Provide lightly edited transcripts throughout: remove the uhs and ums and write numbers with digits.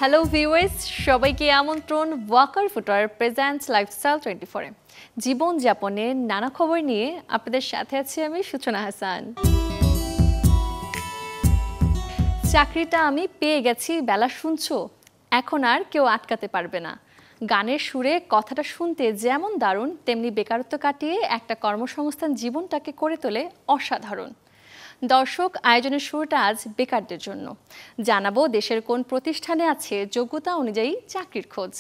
Hello viewers, সবাইকে আমন্ত্রণ Waker footwear presents lifestyle 24 জীবনযাপনের নানা খবর নিয়ে আপনাদের সাথে আছি আমি সূচনা হাসান। চাকরিটা আমি পেয়ে গেছি বেলা শুনছো, এখন আর কেউ আটকাতে পারবে না। গানের সুরে কথাটা শুনতে যেমন দারুণ, তেমনি বেকারত্ব কাটিয়ে একটা কর্মসংস্থান জীবনটাকে করে তোলে অসাধারণ। দর্শক, আয়োজনের শুরুটা আজ বেকারদের জন্য। জানাবো দেশের কোন প্রতিষ্ঠানে আছে যোগ্যতা অনুযায়ী চাকরির খোঁজ।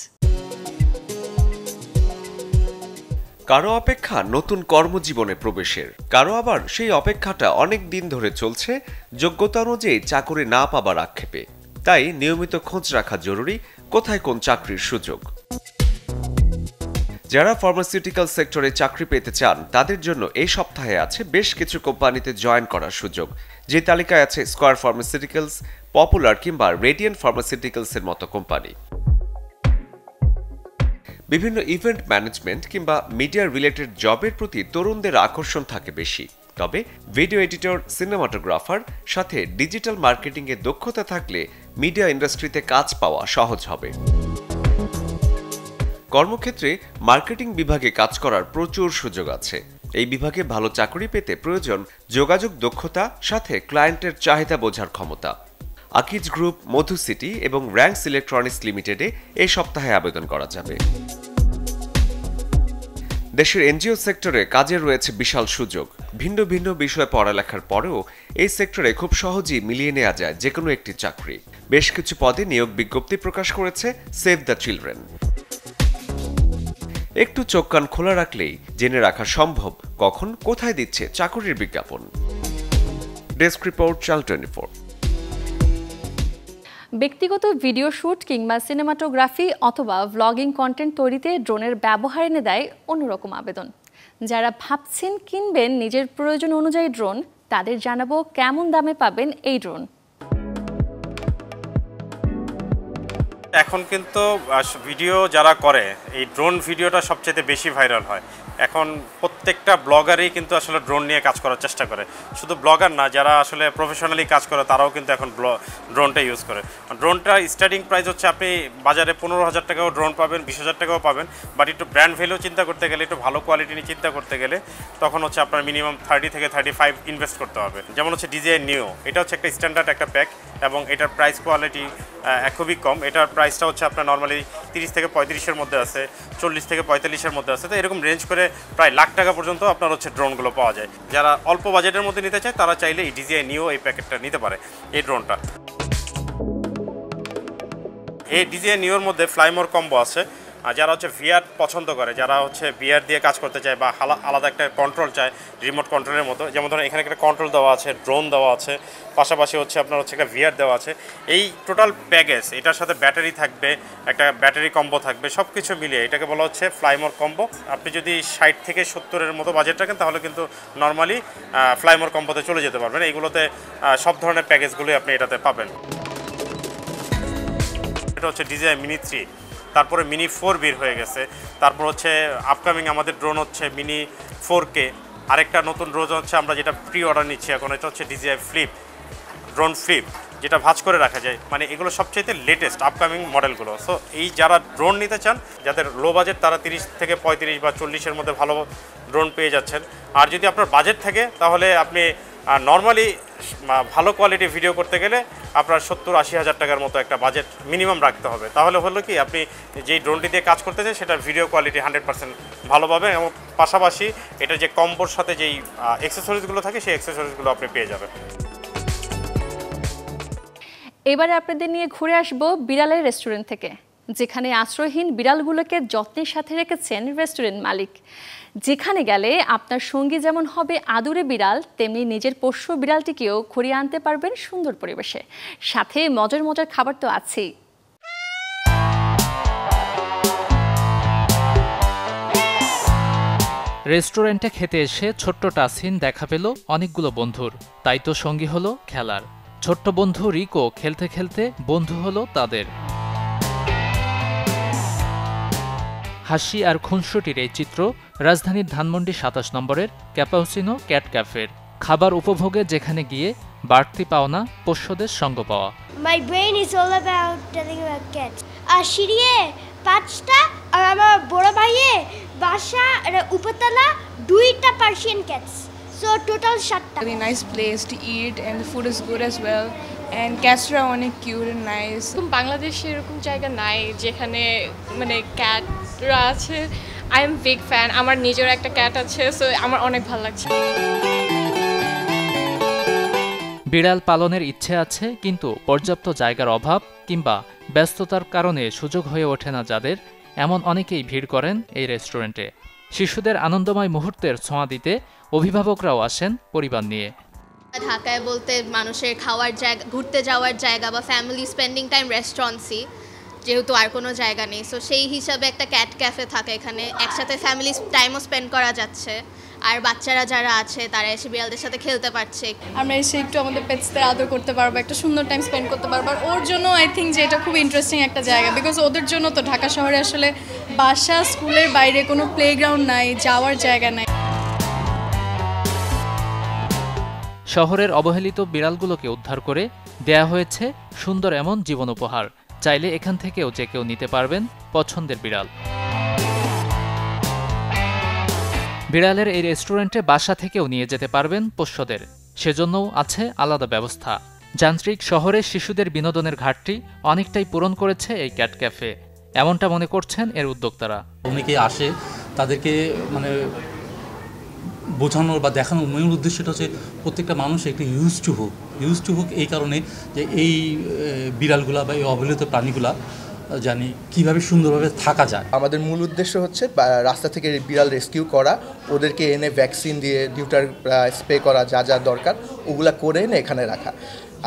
কারো অপেক্ষা নতুন কর্মজীবনে প্রবেশের, কারো আবার সেই অপেক্ষাটা অনেক দিন ধরে চলছে যোগ্যতা অনুযায়ী চাকরি না পাবার আক্ষেপে। তাই নিয়মিত খোঁজ রাখা জরুরি কোথায় কোন চাকরির সুযোগ। যারা ফার্মাসিউটিক্যাল সেক্টরে চাকরি পেতে চান তাদের জন্য এই সপ্তাহে আছে বেশ কিছু কোম্পানিতে জয়েন করার সুযোগ। যে তালিকায় আছে স্কয়ার ফার্মাসিউটিক্যালস, পপুলার কিংবা রেডিয়েন্ট ফার্মাসিউটিক্যালসের মতো কোম্পানি। বিভিন্ন ইভেন্ট ম্যানেজমেন্ট কিংবা মিডিয়া রিলেটেড জবের প্রতি তরুণদের আকর্ষণ থাকে বেশি। তবে ভিডিও এডিটর, সিনেমাটোগ্রাফার সাথে ডিজিটাল মার্কেটিংয়ে দক্ষতা থাকলে মিডিয়া ইন্ডাস্ট্রিতে কাজ পাওয়া সহজ হবে। কর্মক্ষেত্রে মার্কেটিং বিভাগে কাজ করার প্রচুর সুযোগ আছে। এই বিভাগে ভালো চাকরি পেতে প্রয়োজন যোগাযোগ দক্ষতা, সাথে ক্লায়েন্টের চাহিদা বোঝার ক্ষমতা। আকিজ গ্রুপ, মধু সিটি এবং র্যাঙ্কস ইলেকট্রনিক্স লিমিটেডে এই সপ্তাহে আবেদন করা যাবে। দেশের এনজিও সেক্টরে কাজের রয়েছে বিশাল সুযোগ। ভিন্ন ভিন্ন বিষয়ে পড়ালেখার পরেও এই সেক্টরে খুব সহজেই মিলিয়ে নেওয়া যায় যে কোনো একটি চাকরি। বেশ কিছু পদে নিয়োগ বিজ্ঞপ্তি প্রকাশ করেছে সেভ দ্য চিলড্রেন। একটু চোখ কান খোলা রাখলেই জেনে রাখা সম্ভব কখন কোথায় দিচ্ছে চাকরির বিজ্ঞাপন। Desk report, channel 24। ব্যক্তিগত ভিডিও শুট কিংবা সিনেমাটোগ্রাফি অথবা ভ্লগিং কন্টেন্ট তৈরিতে ড্রোনের ব্যবহার এনে দেয় অন্যরকম আবেদন। যারা ভাবছেন কিনবেন নিজের প্রয়োজন অনুযায়ী ড্রোন, তাদের জানাবো কেমন দামে পাবেন এই ড্রোন। এখন কিন্তু ভিডিও যারা করে এই ড্রোন ভিডিওটা সবচেয়ে বেশি ভাইরাল হয়। এখন প্রত্যেকটা ব্লগারই কিন্তু আসলে ড্রোন নিয়ে কাজ করার চেষ্টা করে। শুধু ব্লগার না, যারা আসলে প্রফেশনালি কাজ করে তারাও কিন্তু এখন ড্রোনটা ইউজ করে। ড্রোনটা স্টার্টিং প্রাইস হচ্ছে আপনি বাজারে 15,000 টাকাও ড্রোন পাবেন, 20,000 টাকাও পাবেন। বাট একটু ব্র্যান্ড ভ্যালু চিন্তা করতে গেলে, একটু ভালো কোয়ালিটি নিয়ে চিন্তা করতে গেলে তখন হচ্ছে আপনার মিনিমাম 30 থেকে 35 ইনভেস্ট করতে হবে। যেমন হচ্ছে DJI Neo, এটা হচ্ছে একটা স্ট্যান্ডার্ড একটা প্যাক এবং এটার প্রাইস কোয়ালিটি খুবই কম। এটার প্রাইসটা হচ্ছে আপনার নর্মালি 30 থেকে 35-এর মধ্যে আছে, 40 থেকে 45-এর মধ্যে আছে। তো এরকম রেঞ্জ করে প্রায় লাখ টাকা পর্যন্ত আপনার হচ্ছে ড্রোনগুলো পাওয়া যায়। যারা অল্প বাজেটের মধ্যে নিতে চায় তারা চাইলে এই DJI Neo এই প্যাকেটটা নিতে পারে, এই ড্রোনটা। এই DJI Neoর মধ্যে ফ্লাইমোর কম্বো আছে। আর যারা হচ্ছে ভিআর পছন্দ করে, যারা হচ্ছে ভিআর দিয়ে কাজ করতে চায় বা আলাদা একটা কন্ট্রোল চায় রিমোট কন্ট্রোলের মতো, যেমন ধরুন এখানে একটা কন্ট্রোল দেওয়া আছে, ড্রোন দেওয়া আছে, পাশাপাশি হচ্ছে আপনার হচ্ছে একটা ভিআর দেওয়া আছে। এই টোটাল প্যাকেজ, এটার সাথে ব্যাটারি থাকবে, একটা ব্যাটারি কম্বো থাকবে, সব কিছু মিলিয়ে এটাকে বলা হচ্ছে ফ্লাইমোর কম্বো। আপনি যদি 60 থেকে 70-এর মতো বাজেট রাখেন তাহলে কিন্তু নর্মালি ফ্লাইমোর কম্বোতে চলে যেতে পারবেন। এইগুলোতে সব ধরনের প্যাকেজগুলোই আপনি এটাতে পাবেন। এটা হচ্ছে DJI Mini 3, তারপরে Mini 4 বের হয়ে গেছে। তারপর হচ্ছে আপকামিং আমাদের ড্রোন হচ্ছে Mini 4K। আরেকটা নতুন ড্রোন হচ্ছে আমরা যেটা প্রি অর্ডার নিচ্ছি এখন, এটা হচ্ছে DJI Flip, ড্রোন ফ্লিপ, যেটা ভাঁজ করে রাখা যায়। মানে এগুলো সবচেয়ে লেটেস্ট আপকামিং মডেলগুলো। সো এই যারা ড্রোন নিতে চান, যাদের লো বাজেট, তারা 30 থেকে 35 বা 40-এর মধ্যে ভালো ড্রোন পেয়ে যাচ্ছেন। আর যদি আপনার বাজেট থাকে তাহলে আপনি নর্মালি ভালো কোয়ালিটি ভিডিও করতে গেলে আপনার 70-80 হাজার টাকার মতো একটা বাজেট মিনিমাম রাখতে হবে। তাহলে হলো কি, আপনি যেই ড্রোনটি দিয়ে কাজ করতে চান সেটার ভিডিও কোয়ালিটি 100% ভালো পাবেন এবং পাশাপাশি এটা যে কম্বোর সাথে যেই অ্যাক্সেসরিজগুলো থাকে সেই অ্যাক্সেসরিজগুলো আপনি পেয়ে যাবেন। এবারে আপনাদের নিয়ে ঘুরে আসবো বিড়ালের রেস্টুরেন্ট থেকে, যেখানে আশ্রয়হীন বিড়ালগুলোকে যত্নের সাথে রেখেছেন রেস্টুরেন্ট মালিক। যেখানে গেলে আপনার সঙ্গী যেমন হবে আদুরে বিড়াল, তেমনি নিজের পোষ্য বিড়ালটিকেও ঘুরিয়ে আনতে পারবেন সুন্দর পরিবেশে। সাথে মজার মজার খাবার তো আছেই। রেস্টুরেন্টে খেতে এসে ছোট্ট টাসিন দেখা পেল অনেকগুলো বন্ধুর, তাই তো সঙ্গী হলো খেলার। ছোট্ট বন্ধু রিকো খেলতে খেলতে বন্ধু হলো তাদের। হাসি আর খুনসুটির এই চিত্র রাজধানীর ধানমন্ডি 27 নম্বরের ক্যাপাউচিনো ক্যাট ক্যাফের। খাবার উপভোগে যেখানে গিয়ে বাড়তি পাওনা পোষ্যদের সঙ্গ পাওয়া। My brain is all about telling about cats. সিঁড়িয়ে 5টা আর আমার বড় ভাইয়ে বাসা উপরতলা 2টা পার্সিয়ান ক্যাটস, সো টোটাল 7টা। Really nice place to eat and the food is good as well, and cats are অনেক কিউট and nice. বাংলাদেশে এরকম জায়গা নাই যেখানে মানে ক্যাটরা আছে। আই এম বিগ ফ্যান, আমার নিজের একটা ক্যাট আছে, সো আমার অনেক ভালো লাগছে। বিড়াল পালনের ইচ্ছে আছে, কিন্তু পর্যাপ্ত জায়গার অভাব কিংবা ব্যস্ততার কারণে সুযোগ হয়ে ওঠে না যাদের, এমন অনেকেই ভিড় করেন এই রেস্টুরেন্টে। শিশুদের আনন্দময় মুহূর্তের ছোঁয়া দিতে অভিভাবকরাও আসেন পরিবার নিয়ে। ঢাকায় বলতে মানুষের খাওয়ার জায়গা, ঘুরতে যাওয়ার জায়গা বা ফ্যামিলি স্পেন্ডিং টাইম রেস্টুরেন্টসই, যেহেতু আর কোনো জায়গা নেই, সো সেই হিসাবে একটা ক্যাট ক্যাফে থাকে এখানে, একসাথে ফ্যামিলি টাইমও স্পেন্ড করা যাচ্ছে, আর বাচ্চারা যারা আছে তারা এসে বিড়ালদের সাথে খেলতে পারছে। আমরা এসে একটু আমাদের পেটসদের আদর করতে পারবো, একটা সুন্দর টাইম স্পেন্ড করতে পারবো। আর ওর জন্য আই থিঙ্ক যে এটা খুব ইন্টারেস্টিং একটা জায়গা, বিকজ ওদের জন্য তো ঢাকা শহরে আসলে বাসা স্কুলের বাইরে কোনো প্লেগ্রাউন্ড নাই, যাওয়ার জায়গা নাই। শহরের অবহেলিত বিড়ালগুলোকে উদ্ধার করে দেয়া হয়েছে সুন্দর এমন জীবন উপহার। চাইলে এখান থেকেও যে কেউ নিতে পারবেন পছন্দের বিড়াল। বিড়ালের এই রেস্টুরেন্টে বাসা থেকেও নিয়ে যেতে পারবেন পোষ্যদের, সেজন্যও আছে আলাদা ব্যবস্থা। যান্ত্রিক শহরে শিশুদের বিনোদনের ঘাটতি অনেকটাই পূরণ করেছে এই ক্যাট ক্যাফে, এমনটা মনে করছেন এর উদ্যোক্তারা। অনেকে আসে, তাদেরকে মানে বোঝানোর বা দেখানোর মূল উদ্দেশ্যটা হচ্ছে প্রত্যেকটা মানুষ একটু ইউজ টু হোক এই কারণে যে এই বিড়ালগুলা বা এই অবহেলিত প্রাণীগুলা জানি কিভাবে সুন্দরভাবে থাকা যায়। আমাদের মূল উদ্দেশ্য হচ্ছে রাস্তা থেকে বিড়াল রেস্কিউ করা, ওদেরকে এনে ভ্যাকসিন দিয়ে ডিউটার স্প্রে করা, যা যা দরকার ওগুলা করে এনে এখানে রাখা।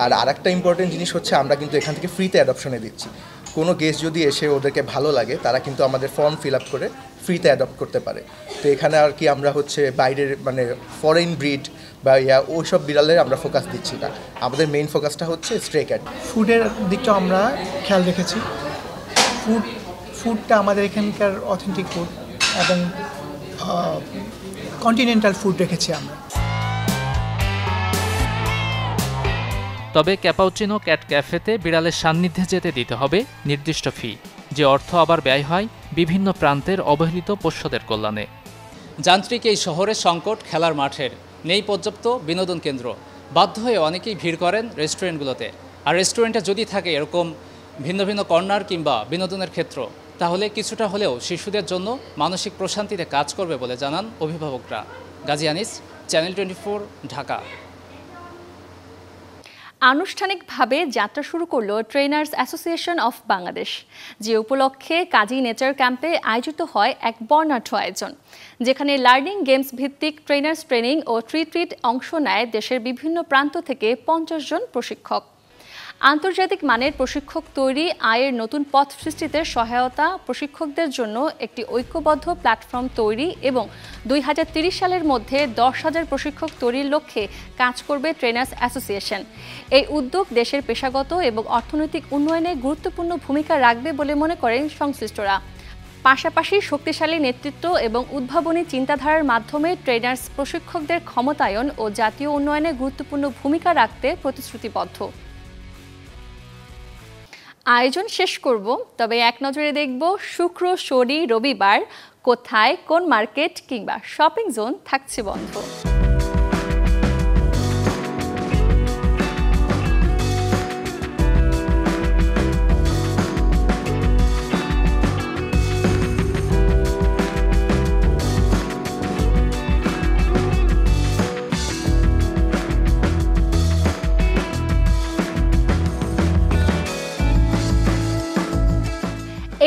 আর আরেকটা ইম্পর্টেন্ট জিনিস হচ্ছে আমরা কিন্তু এখান থেকে ফ্রিতে অ্যাডপশনে দিচ্ছি। কোনো গেস্ট যদি এসে ওদেরকে ভালো লাগে তারা কিন্তু আমাদের ফর্ম ফিল আপ করে ফ্রিতে অ্যাডপ্ট করতে পারে। তো এখানে আর কি আমরা হচ্ছে বাইরের মানে ফরেন ব্রিড বা ওইসব বিড়ালের আমরা ফোকাস দিচ্ছি না, আমাদের মেইন ফোকাসটা হচ্ছে স্ট্রে ক্যাট। ফুডের দিকটা আমরা খেয়াল রেখেছি, ফুডটা আমাদের এখানকার অথেন্টিক ফুড এবং কন্টিনেন্টাল ফুড রেখেছি আমরা। তবে ক্যাপাউচিনো ক্যাট ক্যাফেতে বিড়ালের সান্নিধ্যে যেতে দিতে হবে নির্দিষ্ট ফি, যে অর্থ আবার ব্যয় হয় বিভিন্ন প্রান্তের অবহেলিত পোষ্যদের কল্যাণে। যান্ত্রিক এই শহরের সংকট খেলার মাঠের, নেই পর্যাপ্ত বিনোদন কেন্দ্র, বাধ্য হয়ে অনেকেই ভিড় করেন রেস্টুরেন্টগুলোতে। আর রেস্টুরেন্টে যদি থাকে এরকম ভিন্ন ভিন্ন কর্নার কিংবা বিনোদনের ক্ষেত্র, তাহলে কিছুটা হলেও শিশুদের জন্য মানসিক প্রশান্তিতে কাজ করবে বলে জানান অভিভাবকরা। গাজী আনিস, চ্যানেল 24, ঢাকা। আনুষ্ঠানিকভাবে যাত্রা শুরু করল ট্রেনার্স অ্যাসোসিয়েশন অফ বাংলাদেশ, যে উপলক্ষে কাজী নেচার ক্যাম্পে আয়োজিত হয় এক বর্ণাঢ্য আয়োজন, যেখানে লার্নিং গেমস ভিত্তিক ট্রেনার্স ট্রেনিং ও ট্রিট অংশ নেয় দেশের বিভিন্ন প্রান্ত থেকে 50 জন প্রশিক্ষক। আন্তর্জাতিক মানের প্রশিক্ষক তৈরি, আয়ের নতুন পথ সৃষ্টিতে সহায়তা, প্রশিক্ষকদের জন্য একটি ঐক্যবদ্ধ প্ল্যাটফর্ম তৈরি এবং 2030 সালের মধ্যে 10,000 প্রশিক্ষক তৈরির লক্ষ্যে কাজ করবে ট্রেনার্স অ্যাসোসিয়েশন। এই উদ্যোগ দেশের পেশাগত এবং অর্থনৈতিক উন্নয়নে গুরুত্বপূর্ণ ভূমিকা রাখবে বলে মনে করেন সংশ্লিষ্টরা। পাশাপাশি শক্তিশালী নেতৃত্ব এবং উদ্ভাবনী চিন্তাধারার মাধ্যমে ট্রেনার্স প্রশিক্ষকদের ক্ষমতায়ন ও জাতীয় উন্নয়নে গুরুত্বপূর্ণ ভূমিকা রাখতে প্রতিশ্রুতিবদ্ধ। আয়োজন শেষ করব, তবে এক নজরে দেখব শুক্র, শনি, রবিবার কোথায় কোন মার্কেট কিংবা শপিং জোন থাকছে বন্ধ।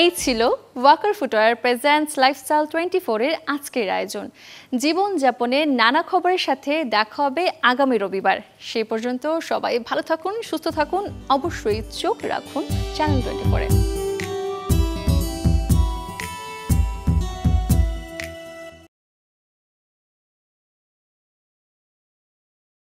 এই ছিল ওয়াকার ফুটওয়্যার প্রেজেন্টস লাইফস্টাইল 24 এর আজকের আয়োজন। জীবনযাপনের নানা খবরের সাথে দেখা হবে আগামী রবিবার। সেই পর্যন্ত সবাই ভালো থাকুন, সুস্থ থাকুন, অবশ্যই চোখ রাখুন চ্যানেল 24-এ।